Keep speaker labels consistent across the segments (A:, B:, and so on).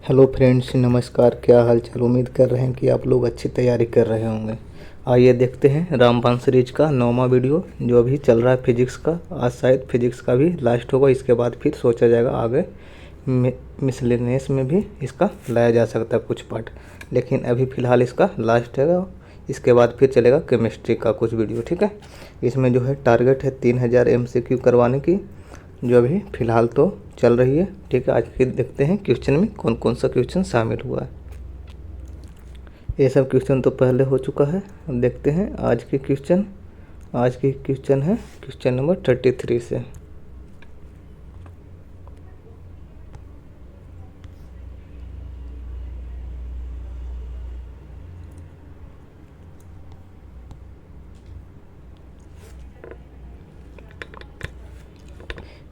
A: Hello friends, नमस्कार। क्या हाल चाल। उम्मीद कर रहे हैं कि आप लोग अच्छी तैयारी कर रहे होंगे। आइए देखते हैं रामबाण सीरीज का 9वां वीडियो जो अभी चल रहा है फिजिक्स का। आज शायद फिजिक्स का भी लास्ट होगा, इसके बाद फिर सोचा जाएगा आगे मिसलेनियस में भी इसका लाया जा सकता है कुछ पार्ट, लेकिन अभी फ़िलहाल इसका लास्ट है। इसके बाद फिर चलेगा केमिस्ट्री का कुछ वीडियो। ठीक है, इसमें जो है टारगेट है 3000 MCQ करवाने की, जो अभी फ़िलहाल तो चल रही है। ठीक है, आज फिर देखते हैं क्वेश्चन में कौन कौन सा क्वेश्चन शामिल हुआ है। ये सब क्वेश्चन तो पहले हो चुका है। अब देखते हैं आज के क्वेश्चन। आज के क्वेश्चन है क्वेश्चन नंबर 33 से।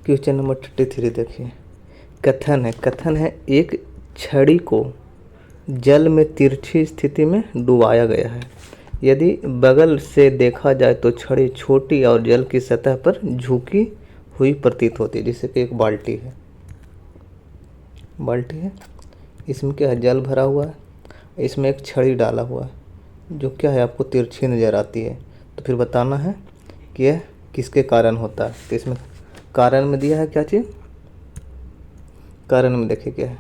A: क्वेश्चन नंबर 33 देखिए। कथन है एक छड़ी को जल में तिरछी स्थिति में डुबाया गया है। यदि बगल से देखा जाए तो छड़ी छोटी और जल की सतह पर झुकी हुई प्रतीत होती है। जैसे कि एक बाल्टी है, इसमें क्या है, जल भरा हुआ है, इसमें एक छड़ी डाला हुआ है जो क्या है, आपको तिरछी नज़र आती है। तो फिर बताना है कि यह किसके कारण होता है। तो इसमें कारण में दिया है क्या चीज़, कारण में देखिए क्या है।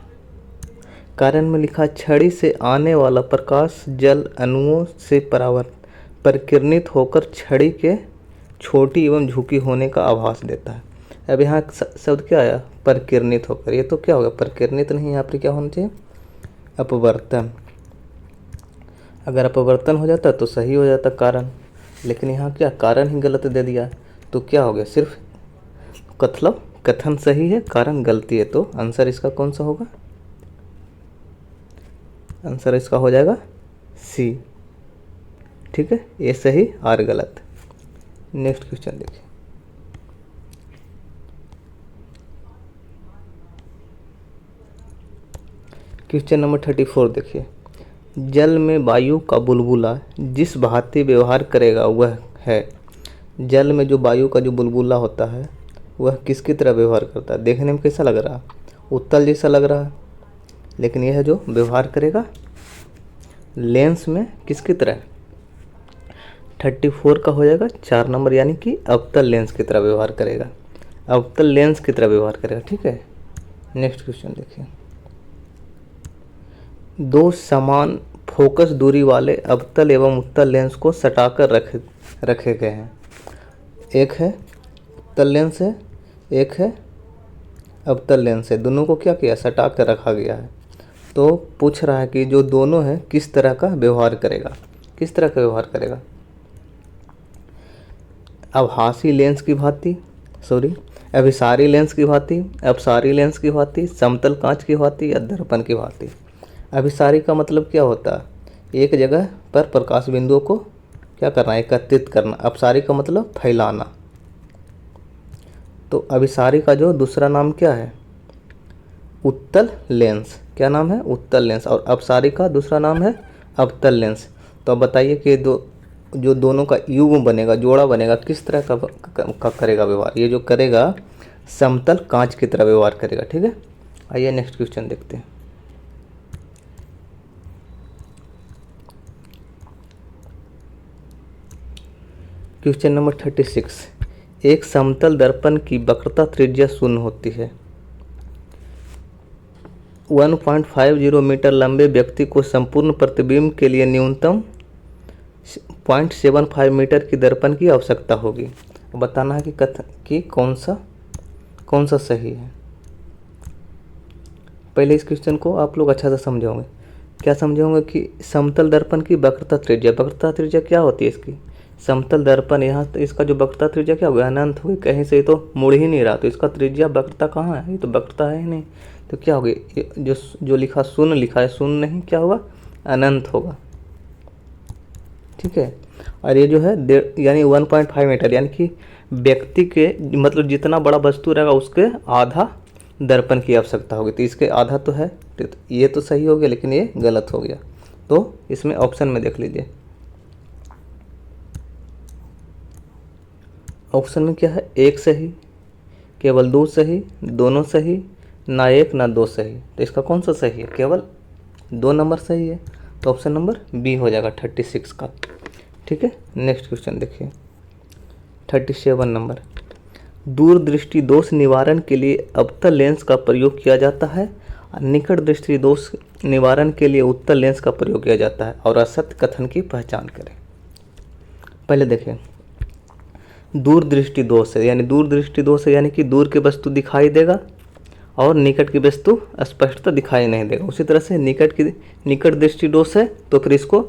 A: कारण में लिखा छड़ी से आने वाला प्रकाश जल अणुओं से परिकिरणित होकर छड़ी के छोटी एवं झुकी होने का आभास देता है। अब यहाँ शब्द क्या आया, परिकिरणित होकर। ये तो क्या होगा, परिकिरणित नहीं, यहाँ पर क्या होना चाहिए, अपवर्तन। अगर अपवर्तन हो जाता तो सही हो जाता कारण, लेकिन यहाँ क्या कारण ही गलत दे दिया। तो क्या हो गया, सिर्फ कथन सही है, कारण गलती है। तो आंसर इसका कौन सा होगा, आंसर इसका हो जाएगा सी। ठीक है, ए सही आर गलत। नेक्स्ट क्वेश्चन देखिए। क्वेश्चन नंबर 34 देखिए। जल में वायु का बुलबुला जिस भांति व्यवहार करेगा वह है। जल में जो वायु का जो बुलबुला होता है वह किसकी तरह व्यवहार करता है। देखने में कैसा लग रहा है, उत्तल जैसा लग रहा है, लेकिन यह जो व्यवहार करेगा लेंस में किसकी तरह, 34 का हो जाएगा 4 नंबर, यानी कि अवतल लेंस की तरह व्यवहार करेगा। अवतल लेंस की तरह व्यवहार करेगा। ठीक है, नेक्स्ट क्वेश्चन देखिए। दो समान फोकस दूरी वाले अवतल एवं उत्तल लेंस को सटाकर रखे गए हैं। एक है उत्तल लेंस है, एक है अवतल लेंस है। दोनों को क्या किया, सटा कर रखा गया है। तो पूछ रहा है कि जो दोनों है किस तरह का व्यवहार करेगा, किस तरह का व्यवहार करेगा। अभासी लेंस की भांति, अभिसारी लेंस की भांति, अपसारी लेंस की भांति, समतल कांच की भांति या दर्पण की भांति। अभिसारी का मतलब क्या होता है, एक जगह पर प्रकाश बिंदुओं को क्या करना, एकत्रित करना। अपसारी का मतलब फैलाना। तो अभिसारी का जो दूसरा नाम क्या है, उत्तल लेंस। क्या नाम है, उत्तल लेंस। और अपसारी का दूसरा नाम है अवतल लेंस। तो अब बताइए कि जो दोनों का युग्म बनेगा, जोड़ा बनेगा, किस तरह का करेगा व्यवहार। ये जो करेगा समतल कांच की तरह व्यवहार करेगा। ठीक है, आइए नेक्स्ट क्वेश्चन देखते हैं। Question number 36। एक समतल दर्पण की वक्रता त्रिज्या शून्य होती है। 1.50 मीटर लंबे व्यक्ति को संपूर्ण प्रतिबिंब के लिए न्यूनतम 0.75 मीटर की दर्पण की आवश्यकता होगी। बताना है कि कौन सा सही है। पहले इस क्वेश्चन को आप लोग अच्छा से समझे होंगे। क्या समझे होंगे कि समतल दर्पण की वक्रता त्रिज्या क्या होती है इसकी। समतल दर्पण, यहाँ तो इसका जो वक्रता त्रिज्या क्या होगा, अनंत होगी। कहीं से ये तो मुड़ ही नहीं रहा, तो इसका त्रिज्या वक्रता कहाँ है, ये तो वक्रता है ही नहीं। तो क्या होगी, जो लिखा शून्य लिखा है, शून्य नहीं, क्या होगा, अनंत होगा। ठीक है, और ये जो है यानी 1.5 मीटर, यानी कि व्यक्ति के मतलब जितना बड़ा वस्तु रहेगा उसके आधा दर्पण की आवश्यकता होगी। तो इसके आधा तो है, तो ये तो सही हो गया, लेकिन ये गलत हो गया। तो इसमें ऑप्शन में देख लीजिए, ऑप्शन में क्या है, एक सही, केवल दो सही, दोनों सही, ना 1 ना 2 सही, तो इसका कौन सा सही है, केवल 2 नंबर सही है, तो ऑप्शन नंबर बी हो जाएगा 36 का। ठीक है, नेक्स्ट क्वेश्चन देखिए 37 नंबर। दूरदृष्टि दोष निवारण के लिए अवतल लेंस का प्रयोग किया जाता है, निकट दृष्टि दोष निवारण के लिए उत्तल लेंस का प्रयोग किया जाता है, और असत्य कथन की पहचान करें। पहले देखें, दूरदृष्टि दोष है, यानी दूरदृष्टि दोष है यानी कि दूर की वस्तु दिखाई देगा और निकट की वस्तु स्पष्टता दिखाई नहीं देगा। उसी तरह से निकट दृष्टि दोष है तो फिर इसको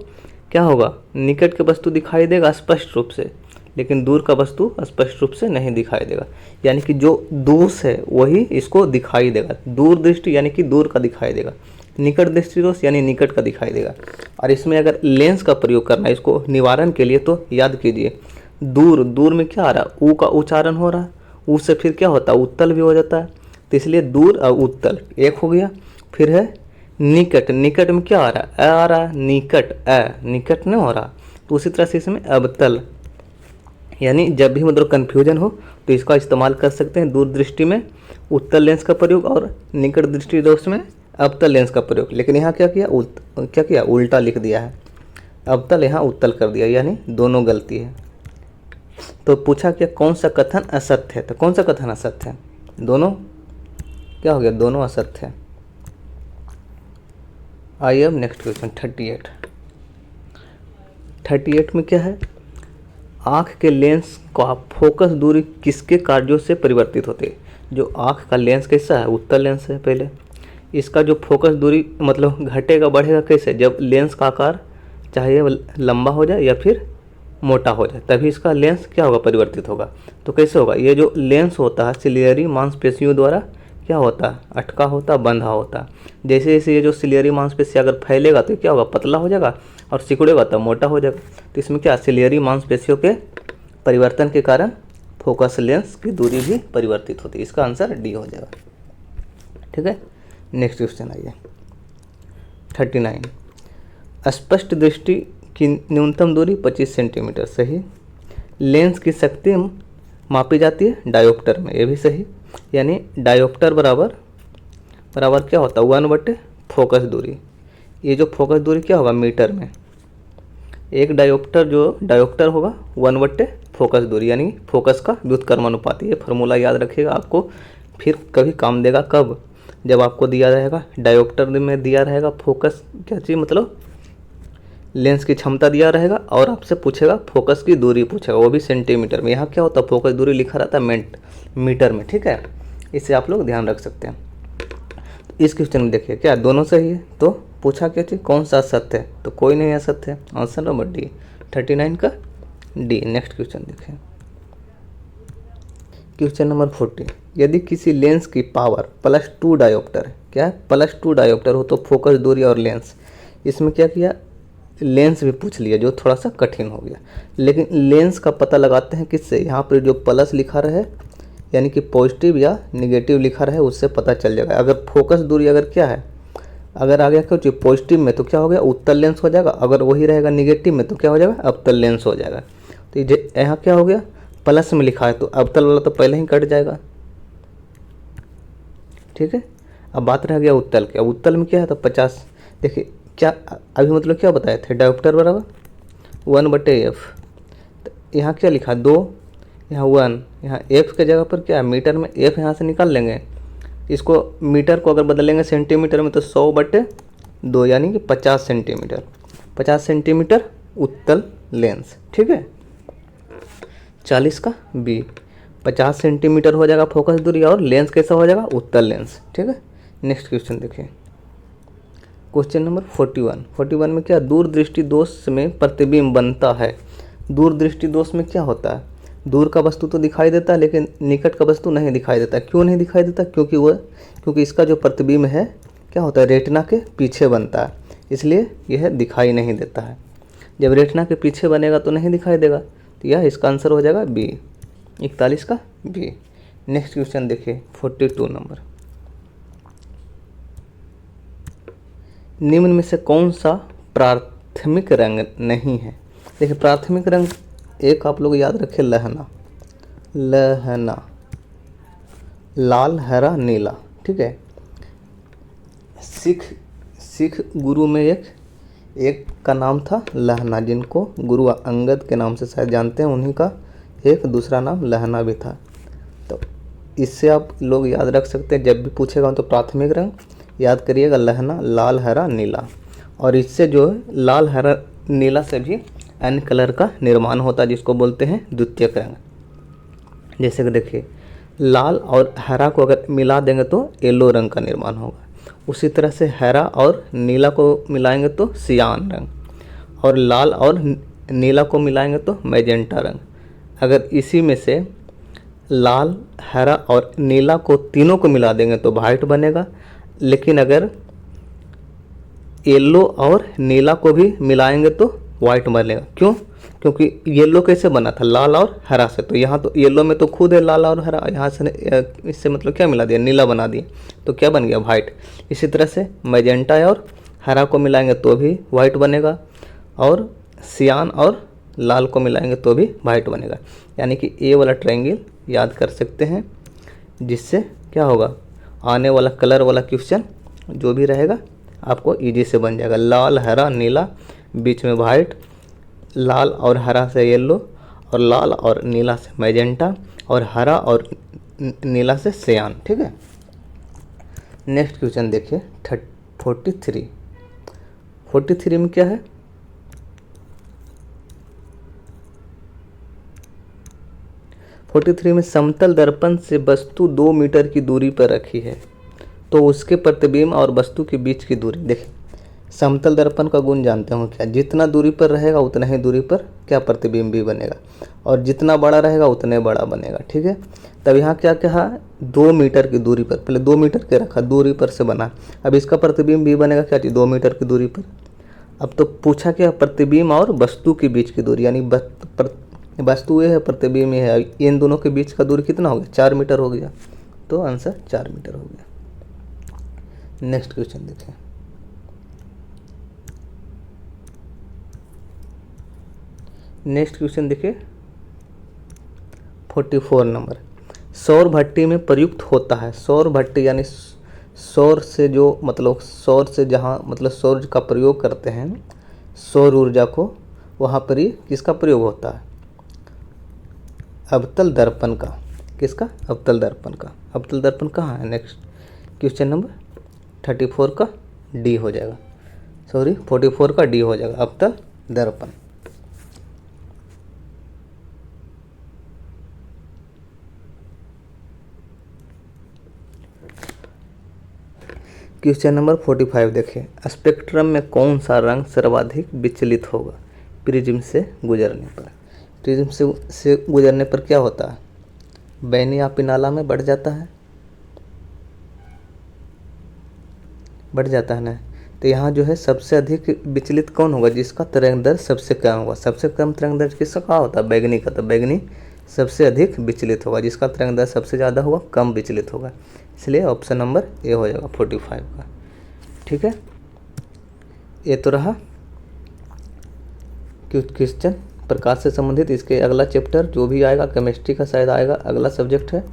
A: क्या होगा, निकट की वस्तु दिखाई देगा स्पष्ट रूप से, लेकिन दूर का वस्तु स्पष्ट रूप से नहीं दिखाई देगा, यानी कि जो दोष है वही इसको दिखाई देगा। दूर दृष्टि यानी कि दूर का दिखाई देगा, निकट दृष्टि दोष यानी निकट का दिखाई देगा। और इसमें अगर लेंस का प्रयोग करना है इसको निवारण के लिए, तो याद कीजिए दूर, दूर में क्या आ रहा है, ऊ का उच्चारण हो रहा है, ऊ से फिर क्या होता है, उत्तल भी हो जाता है, तो इसलिए दूर और उत्तल एक हो गया। फिर है निकट, निकट में क्या आ रहा है, आ रहा है, निकट निकट नहीं हो रहा, तो उसी तरह से इसमें अवतल, यानी जब भी मतलब कन्फ्यूजन हो तो इसका इस्तेमाल कर सकते हैं। दूरदृष्टि में उत्तल लेंस का प्रयोग और निकट दृष्टि दोष में अवतल लेंस का प्रयोग, लेकिन यहाँ क्या किया, उल्टा लिख दिया है, अवतल यहाँ उत्तल कर दिया, यानी दोनों गलती है। तो पूछा कि कौन सा कथन असत्य है, तो कौन सा कथन असत्य है, दोनों क्या हो गया, दोनों असत्य है। आइए अब नेक्स्ट क्वेश्चन 38 में क्या है, आँख के लेंस का फोकस दूरी किसके कार्यों से परिवर्तित होती है। जो आँख का लेंस कैसा है, उत्तल लेंस है, पहले इसका जो फोकस दूरी मतलब घटेगा बढ़ेगा कैसे, जब लेंस का आकार चाहे लंबा हो जाए या फिर मोटा हो जाए, तभी इसका लेंस क्या होगा, परिवर्तित होगा। तो कैसे होगा, ये जो लेंस होता है सिलियरी मांसपेशियों द्वारा क्या होता है, अटका होता, बंधा होता। जैसे जैसे ये जो सिलियरी मांसपेशी अगर फैलेगा तो क्या होगा, पतला हो जाएगा, और सिकुड़ेगा तो मोटा हो जाएगा। तो इसमें क्या, सिलियरी मांसपेशियों के परिवर्तन के कारण फोकस लेंस की दूरी भी परिवर्तित होती है। इसका आंसर डी हो जाएगा। ठीक है, नेक्स्ट क्वेश्चन आइए 39। स्पष्ट दृष्टि की न्यूनतम दूरी 25 सेंटीमीटर, सही। लेंस की शक्ति मापी जाती है डायोप्टर में, ये भी सही, यानी डायोप्टर बराबर क्या होता है, 1/, फोकस दूरी। ये जो फोकस दूरी क्या होगा, मीटर में, एक डायोप्टर होगा 1/, फोकस दूरी, यानी फोकस का व्युत्क्रमानुपात। ये फार्मूला याद रखिएगा, आपको फिर कभी काम देगा, कब, जब आपको दिया रहेगा डायोप्टर में दिया रहेगा फोकस क्या चीज़, मतलब लेंस की क्षमता दिया रहेगा, और आपसे पूछेगा फोकस की दूरी पूछेगा, वो भी सेंटीमीटर में। यहाँ क्या होता है, फोकस दूरी लिखा रहता है मीटर में। ठीक है, इससे आप लोग ध्यान रख सकते हैं। तो इस क्वेश्चन में देखिए क्या दोनों सही है, तो पूछा क्या चीज़, कौन सा असत्य है, तो कोई नहीं असत्य है, आंसर नंबर डी 39 का डी। नेक्स्ट क्वेश्चन देखें, क्वेश्चन नंबर 40। यदि किसी लेंस की पावर +2 डायोप्टर है, क्या है, +2 डायोप्टर हो तो फोकस दूरी और लेंस, इसमें क्या किया, लेंस भी पूछ लिया जो थोड़ा सा कठिन हो गया, लेकिन लेंस का पता लगाते हैं किससे, यहाँ पर जो प्लस लिखा रहे यानी कि पॉजिटिव या निगेटिव लिखा रहे उससे पता चल जाएगा। अगर फोकस दूरी अगर क्या है, अगर आ गया क्या पॉजिटिव में तो क्या हो गया, उत्तल लेंस हो जाएगा, अगर वही रहेगा निगेटिव में तो क्या हो जाएगा, अवतल लेंस हो जाएगा। तो यहाँ क्या हो गया, प्लस में लिखा है तो अवतल वाला तो पहले ही कट जाएगा। ठीक है, अब बात रह गया उत्तल के, उत्तल में क्या है तो 50। देखिए क्या अभी मतलब क्या बताए थे, डायोप्टर बराबर 1/f, तो यहाँ क्या लिखा 2, यहाँ 1, यहाँ f के जगह पर क्या है, मीटर में f यहाँ से निकाल लेंगे, इसको मीटर को अगर बदलेंगे सेंटीमीटर में तो 100/2 यानी कि 50 सेंटीमीटर, 50 सेंटीमीटर उत्तल लेंस। ठीक है, 40 का बी, 50 सेंटीमीटर हो जाएगा फोकस दूरी, और लेंस कैसा हो जाएगा, उत्तल लेंस। ठीक है, नेक्स्ट क्वेश्चन देखिए, क्वेश्चन नंबर 41 में क्या, दूरदृष्टि दोष में प्रतिबिंब बनता है। दूरदृष्टि दोष में क्या होता है, दूर का वस्तु तो दिखाई देता है लेकिन निकट का वस्तु नहीं दिखाई देता। क्यों नहीं दिखाई देता, क्योंकि इसका जो प्रतिबिंब है क्या होता है, रेटिना के पीछे बनता है, इसलिए यह दिखाई नहीं देता है। जब रेटिना के पीछे बनेगा तो नहीं दिखाई देगा, तो यह इसका आंसर हो जाएगा बी, 41 का बी। नेक्स्ट क्वेश्चन देखिए 42 नंबर, निम्न में से कौन सा प्राथमिक रंग नहीं है। देखिए प्राथमिक रंग एक आप लोग याद रखें, लहना, लाल, हरा, नीला। ठीक है, सिख सिख गुरु में एक का नाम था लहना, जिनको गुरु अंगद के नाम से शायद जानते हैं, उन्हीं का एक दूसरा नाम लहना भी था। तो इससे आप लोग याद रख सकते हैं, जब भी पूछेगा तो प्राथमिक रंग याद करिएगा लहना, लाल, हरा, नीला। और इससे जो है लाल, हरा, नीला से भी अन्य कलर का निर्माण होता है, जिसको बोलते हैं द्वितीयक रंग। जैसे कि देखिए लाल और हरा को अगर मिला देंगे तो येलो रंग का निर्माण होगा। उसी तरह से हरा और नीला को मिलाएंगे तो सियान रंग, और लाल और नीला को मिलाएंगे तो मैजेंटा रंग। अगर इसी में से लाल, हरा और नीला को तीनों को मिला देंगे तो वाइट बनेगा। लेकिन अगर येलो और नीला को भी मिलाएंगे तो वाइट बनेगा। क्यों? क्योंकि येलो कैसे बना था? लाल और हरा से। तो यहाँ तो येलो में तो खुद है लाल और हरा, यहाँ से इससे मतलब क्या मिला दिया? नीला बना दिए, तो क्या बन गया? वाइट। इसी तरह से मैजेंटा और हरा को मिलाएंगे तो भी वाइट बनेगा, और सियान और लाल को मिलाएंगे तो भी वाइट बनेगा। यानी कि ये वाला ट्रायंगल याद कर सकते हैं, जिससे क्या होगा, आने वाला कलर वाला क्वेश्चन जो भी रहेगा आपको इजी से बन जाएगा। लाल, हरा, नीला, बीच में वाइट, लाल और हरा से येलो, और लाल और नीला से मैजेंटा, और हरा और नीला से सियान। ठीक है। नेक्स्ट क्वेश्चन देखिए 43 में क्या है? 43 में समतल दर्पण से वस्तु 2 मीटर की दूरी पर रखी है, तो उसके प्रतिबिंब और वस्तु के बीच की दूरी। देखिए समतल दर्पण का गुण जानते हो क्या? जितना दूरी पर रहेगा उतना ही दूरी पर क्या प्रतिबिंब भी बनेगा, और जितना बड़ा रहेगा उतने बड़ा बनेगा। ठीक है। तब यहाँ क्या कहा? 2 मीटर की दूरी पर, पहले 2 मीटर के रखा, दूरी पर से बना। अब इसका प्रतिबिंब भी बनेगा क्या चीज़? 2 मीटर की दूरी पर। अब तो पूछा क्या? प्रतिबिंब और वस्तु के बीच की दूरी, यानी वस्तु ये है, प्रतिबिंब ये है, इन दोनों के बीच का दूरी कितना हो गया? 4 मीटर हो गया। तो आंसर 4 मीटर हो गया। नेक्स्ट क्वेश्चन देखें। नेक्स्ट क्वेश्चन देखिए 44 नंबर। सौर भट्टी में प्रयुक्त होता है। सौर भट्टी यानी सौर से जो मतलब सौर से जहाँ मतलब सौर का प्रयोग करते हैं, सौर ऊर्जा को, वहाँ पर ही किसका प्रयोग होता है? अवतल दर्पण का। किसका? अवतल दर्पण का। अवतल दर्पण कहाँ है? नेक्स्ट क्वेश्चन नंबर 34 का डी हो जाएगा, 44 का डी हो जाएगा, अवतल दर्पण। क्वेश्चन नंबर 45 देखिए। स्पेक्ट्रम में कौन सा रंग सर्वाधिक विचलित होगा प्रिज्म से गुजरने पर? प्रिज्म से गुजरने पर क्या होता है? बैनी आपिनाला में बढ़ जाता है, बढ़ जाता है ना। तो यहाँ जो है सबसे अधिक विचलित कौन होगा? जिसका तरंगदैर्घ्य सबसे कम होगा। सबसे कम तरंगदैर्घ्य किसका कहा होता है? बैगनी का। तो बैगनी सबसे अधिक विचलित होगा, जिसका तरंगदैर्घ्य सबसे ज़्यादा होगा कम विचलित होगा। इसलिए ऑप्शन नंबर ए हो जाएगा 45 का। ठीक है। ये तो रहा क्वेश्चन प्रकाश से संबंधित। इसके अगला चैप्टर जो भी आएगा केमिस्ट्री का शायद आएगा, अगला सब्जेक्ट है,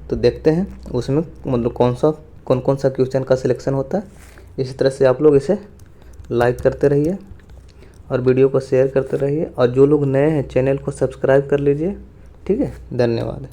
A: तो देखते हैं उसमें मतलब कौन कौन सा क्वेश्चन का सिलेक्शन होता है। इसी तरह से आप लोग इसे लाइक करते रहिए और वीडियो को शेयर करते रहिए, और जो लोग नए हैं चैनल को सब्सक्राइब कर लीजिए। ठीक है। धन्यवाद।